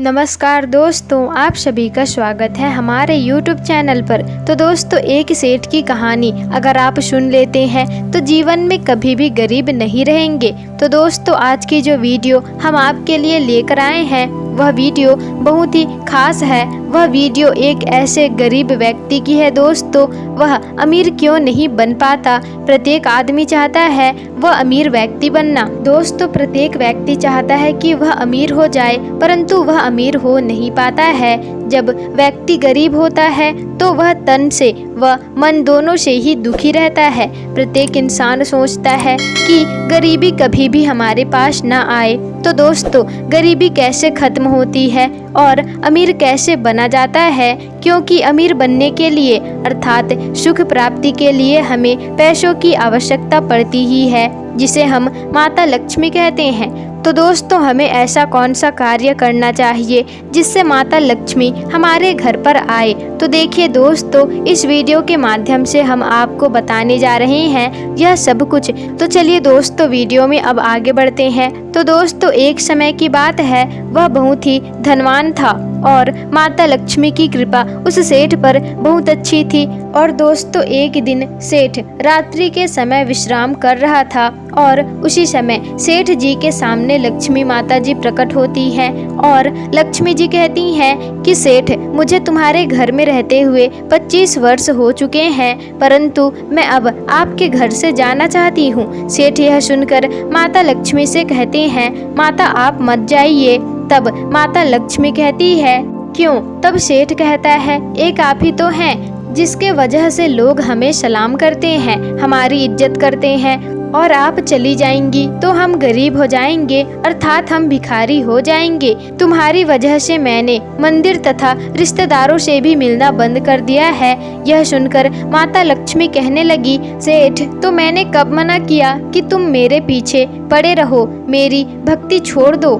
नमस्कार दोस्तों, आप सभी का स्वागत है हमारे YouTube चैनल पर। तो दोस्तों, एक सेठ की कहानी अगर आप सुन लेते हैं तो जीवन में कभी भी गरीब नहीं रहेंगे। तो दोस्तों, आज की जो वीडियो हम आपके लिए लेकर आए हैं वह वीडियो बहुत ही खास है। वह वीडियो एक ऐसे गरीब व्यक्ति की है दोस्तों। वह अमीर क्यों नहीं बन पाता? प्रत्येक आदमी चाहता है वह अमीर व्यक्ति बनना। दोस्तों, प्रत्येक व्यक्ति चाहता है कि वह अमीर हो जाए, परंतु वह अमीर हो नहीं पाता है। जब व्यक्ति गरीब होता है तो वह तन से व मन दोनों से ही दुखी रहता है। प्रत्येक इंसान सोचता है कि गरीबी कभी भी हमारे पास ना आए। तो दोस्तों, गरीबी कैसे खत्म होती है और अमीर कैसे बना जाता है? क्योंकि अमीर बनने के लिए अर्थात सुख प्राप्ति के लिए हमें पैसों की आवश्यकता पड़ती ही है, जिसे हम माता लक्ष्मी कहते हैं। तो दोस्तों, हमें ऐसा कौन सा कार्य करना चाहिए जिससे माता लक्ष्मी हमारे घर पर आए? तो देखिए दोस्तों, इस वीडियो के माध्यम से हम आपको बताने जा रहे हैं यह सब कुछ। तो चलिए दोस्तों, वीडियो में अब आगे बढ़ते हैं। तो दोस्तों, एक समय की बात है, वह बहुत ही धनवान था और माता लक्ष्मी की कृपा उस सेठ पर बहुत अच्छी थी। और दोस्तों, एक दिन सेठ रात्रि के समय विश्राम कर रहा था और उसी समय सेठ जी के सामने लक्ष्मी माता जी प्रकट होती हैं और लक्ष्मी जी कहती हैं कि सेठ, मुझे तुम्हारे घर में रहते हुए 25 वर्ष हो चुके हैं, परंतु मैं अब आपके घर से जाना चाहती हूँ। सेठ यह सुनकर माता लक्ष्मी से कहते हैं, माता आप मत जाइए। तब माता लक्ष्मी कहती है, क्यों? तब सेठ कहता है, एक आप ही तो हैं जिसके वजह से लोग हमें सलाम करते हैं, हमारी इज्जत करते हैं, और आप चली जाएंगी तो हम गरीब हो जाएंगे, अर्थात हम भिखारी हो जाएंगे। तुम्हारी वजह से मैंने मंदिर तथा रिश्तेदारों से भी मिलना बंद कर दिया है। यह सुनकर माता लक्ष्मी कहने लगी, सेठ, तो मैंने कब मना किया कि तुम मेरे पीछे पड़े रहो? मेरी भक्ति छोड़ दो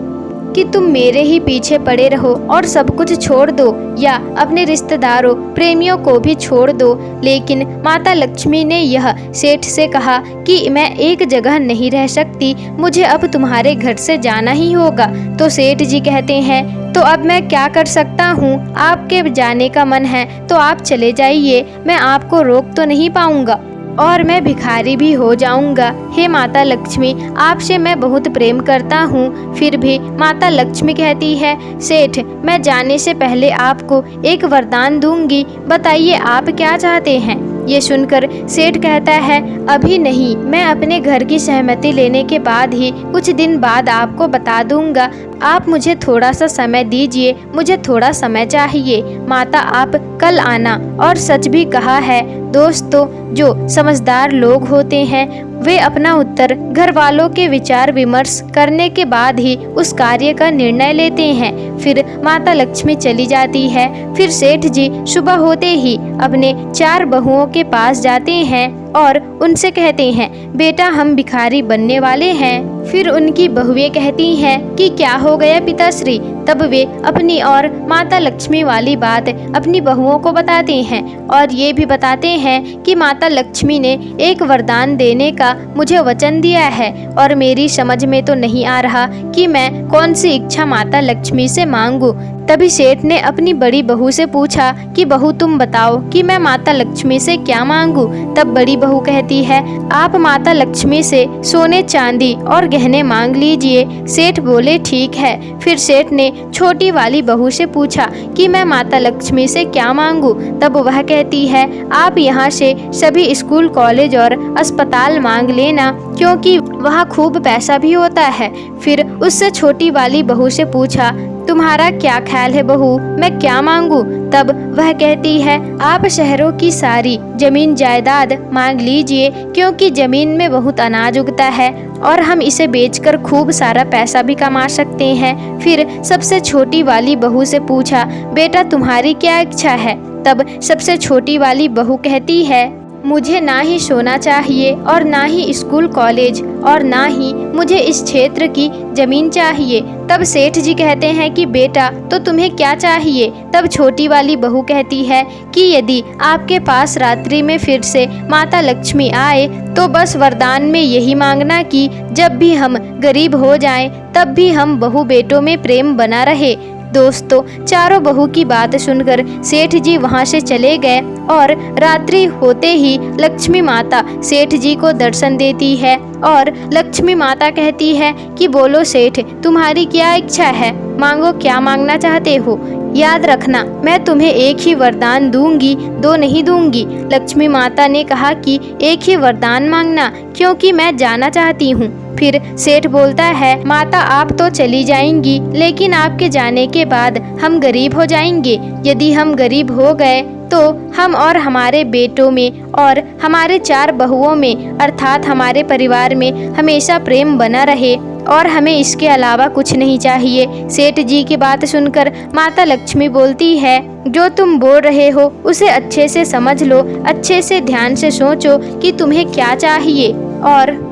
कि तुम मेरे ही पीछे पड़े रहो और सब कुछ छोड़ दो, या अपने रिश्तेदारों प्रेमियों को भी छोड़ दो। लेकिन माता लक्ष्मी ने यह सेठ से कहा कि मैं एक जगह नहीं रह सकती, मुझे अब तुम्हारे घर से जाना ही होगा। तो सेठ जी कहते हैं, तो अब मैं क्या कर सकता हूँ? आपके जाने का मन है तो आप चले जाइए, मैं आपको रोक तो नहीं पाऊंगा और मैं भिखारी भी हो जाऊंगा। हे माता लक्ष्मी, आपसे मैं बहुत प्रेम करता हूँ। फिर भी माता लक्ष्मी कहती है, सेठ, मैं जाने से पहले आपको एक वरदान दूंगी, बताइए आप क्या चाहते हैं? ये सुनकर सेठ कहता है, अभी नहीं, मैं अपने घर की सहमति लेने के बाद ही कुछ दिन बाद आपको बता दूंगा। आप मुझे थोड़ा सा समय दीजिए, मुझे थोड़ा समय चाहिए। माता आप कल आना। और सच भी कहा है दोस्तों, जो समझदार लोग होते हैं वे अपना उत्तर घर वालों के विचार विमर्श करने के बाद ही उस कार्य का निर्णय लेते हैं। फिर माता लक्ष्मी चली जाती है। फिर सेठ जी सुबह होते ही अपने 4 बहुओं के पास जाते हैं और उनसे कहते हैं, बेटा, हम भिखारी बनने वाले हैं। फिर उनकी बहुएं कहती हैं कि क्या हो गया पिताश्री? तब वे अपनी और माता लक्ष्मी वाली बात अपनी बहुओं को बताते हैं और ये भी बताते हैं कि माता लक्ष्मी ने एक वरदान देने का मुझे वचन दिया है और मेरी समझ में तो नहीं आ रहा कि मैं कौन सी इच्छा माता लक्ष्मी से मांगू। तभी सेठ ने अपनी बड़ी बहू से पूछा कि बहू, तुम बताओ कि मैं माता लक्ष्मी से क्या मांगू? तब बड़ी बहू कहती है, आप माता लक्ष्मी से सोने चांदी और गहने मांग लीजिए। सेठ बोले, ठीक है। फिर सेठ ने छोटी वाली बहू से पूछा कि मैं माता लक्ष्मी से क्या मांगू? तब वह कहती है, आप यहाँ से सभी स्कूल, कॉलेज और अस्पताल मांग लेना, क्योंकि वहाँ खूब पैसा भी होता है। फिर उससे छोटी वाली बहू से पूछा, तुम्हारा क्या ख्याल है बहू, मैं क्या मांगू? तब वह कहती है, आप शहरों की सारी जमीन जायदाद मांग लीजिए, क्योंकि जमीन में बहुत अनाज उगता है और हम इसे बेचकर खूब सारा पैसा भी कमा सकते हैं। फिर सबसे छोटी वाली बहू से पूछा, बेटा, तुम्हारी क्या इच्छा है? तब सबसे छोटी वाली बहू कहती है, मुझे ना ही सोना चाहिए और ना ही स्कूल कॉलेज और ना ही मुझे इस क्षेत्र की जमीन चाहिए। तब सेठ जी कहते हैं कि बेटा, तो तुम्हें क्या चाहिए? तब छोटी वाली बहू कहती है कि यदि आपके पास रात्रि में फिर से माता लक्ष्मी आए तो बस वरदान में यही मांगना कि जब भी हम गरीब हो जाएं तब भी हम बहू बेटों में प्रेम बना रहे। दोस्तों, चारों बहू की बात सुनकर सेठ जी वहां से चले गए और रात्रि होते ही लक्ष्मी माता सेठ जी को दर्शन देती है और लक्ष्मी माता कहती है कि बोलो सेठ, तुम्हारी क्या इच्छा है, मांगो, क्या मांगना चाहते हो। याद रखना, मैं तुम्हें एक ही वरदान दूंगी, दो नहीं दूंगी। लक्ष्मी माता ने कहा कि एक ही वरदान मांगना, क्योंकि मैं जाना चाहती हूँ। फिर सेठ बोलता है, माता आप तो चली जाएंगी, लेकिन आपके जाने के बाद हम गरीब हो जाएंगे। यदि हम गरीब हो गए तो हम और हमारे बेटों में और हमारे 4 बहुओं में अर्थात हमारे परिवार में हमेशा प्रेम बना रहे और हमें इसके अलावा कुछ नहीं चाहिए। सेठ जी की बात सुनकर माता लक्ष्मी बोलती है, जो तुम बोल रहे हो उसे अच्छे से समझ लो, अच्छे से ध्यान से सोचो कि तुम्हें क्या चाहिए और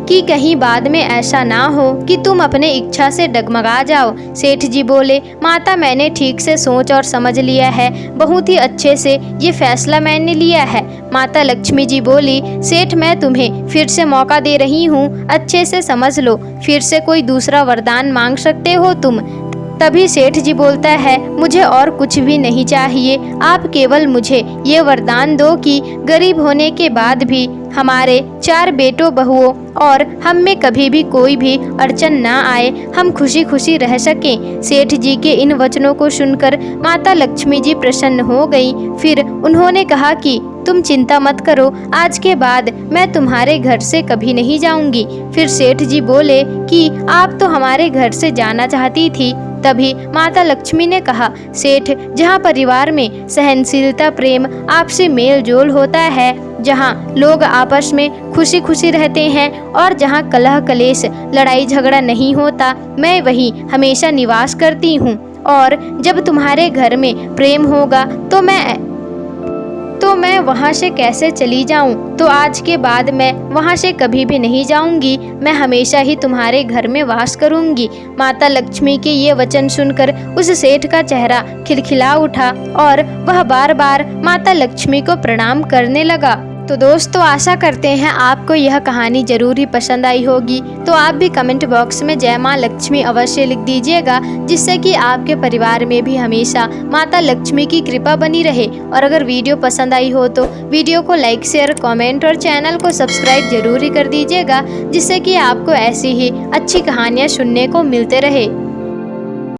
कि कहीं बाद में ऐसा ना हो कि तुम अपने इच्छा से डगमगा जाओ। सेठ जी बोले, माता मैंने ठीक से सोच और समझ लिया है, बहुत ही अच्छे से ये फैसला मैंने लिया है। माता लक्ष्मी जी बोली, सेठ मैं तुम्हें फिर से मौका दे रही हूँ, अच्छे से समझ लो, फिर से कोई दूसरा वरदान मांग सकते हो तुम। तभी सेठ जी बोलता है, मुझे और कुछ भी नहीं चाहिए, आप केवल मुझे ये वरदान दो कि गरीब होने के बाद भी हमारे 4 बेटों बहुओं और हम में कभी भी कोई भी अड़चन ना आए, हम खुशी खुशी रह सकें। सेठ जी के इन वचनों को सुनकर माता लक्ष्मी जी प्रसन्न हो गई। फिर उन्होंने कहा कि तुम चिंता मत करो, आज के बाद मैं तुम्हारे घर से कभी नहीं जाऊंगी। फिर सेठ जी बोले कि आप तो हमारे घर से जाना चाहती थी। तभी माता लक्ष्मी ने कहा, सेठ, जहाँ परिवार में सहनशीलता, प्रेम, आपसी मेल जोल होता है, जहाँ लोग आपस में खुशी खुशी रहते हैं और जहाँ कलह कलेश, लड़ाई झगड़ा नहीं होता, मैं वहीं हमेशा निवास करती हूँ। और जब तुम्हारे घर में प्रेम होगा तो मैं वहाँ से कैसे चली जाऊँ? तो आज के बाद मैं वहाँ से कभी भी नहीं जाऊँगी, मैं हमेशा ही तुम्हारे घर में वास करूँगी। माता लक्ष्मी के ये वचन सुनकर उस सेठ का चेहरा खिलखिला उठा और वह बार बार माता लक्ष्मी को प्रणाम करने लगा। तो दोस्तों, आशा करते हैं आपको यह कहानी जरूर ही पसंद आई होगी। तो आप भी कमेंट बॉक्स में जय माँ लक्ष्मी अवश्य लिख दीजिएगा, जिससे कि आपके परिवार में भी हमेशा माता लक्ष्मी की कृपा बनी रहे। और अगर वीडियो पसंद आई हो तो वीडियो को लाइक, शेयर, कमेंट और चैनल को सब्सक्राइब जरूर ही कर दीजिएगा, जिससे कि आपको ऐसी ही अच्छी कहानियाँ सुनने को मिलते रहे।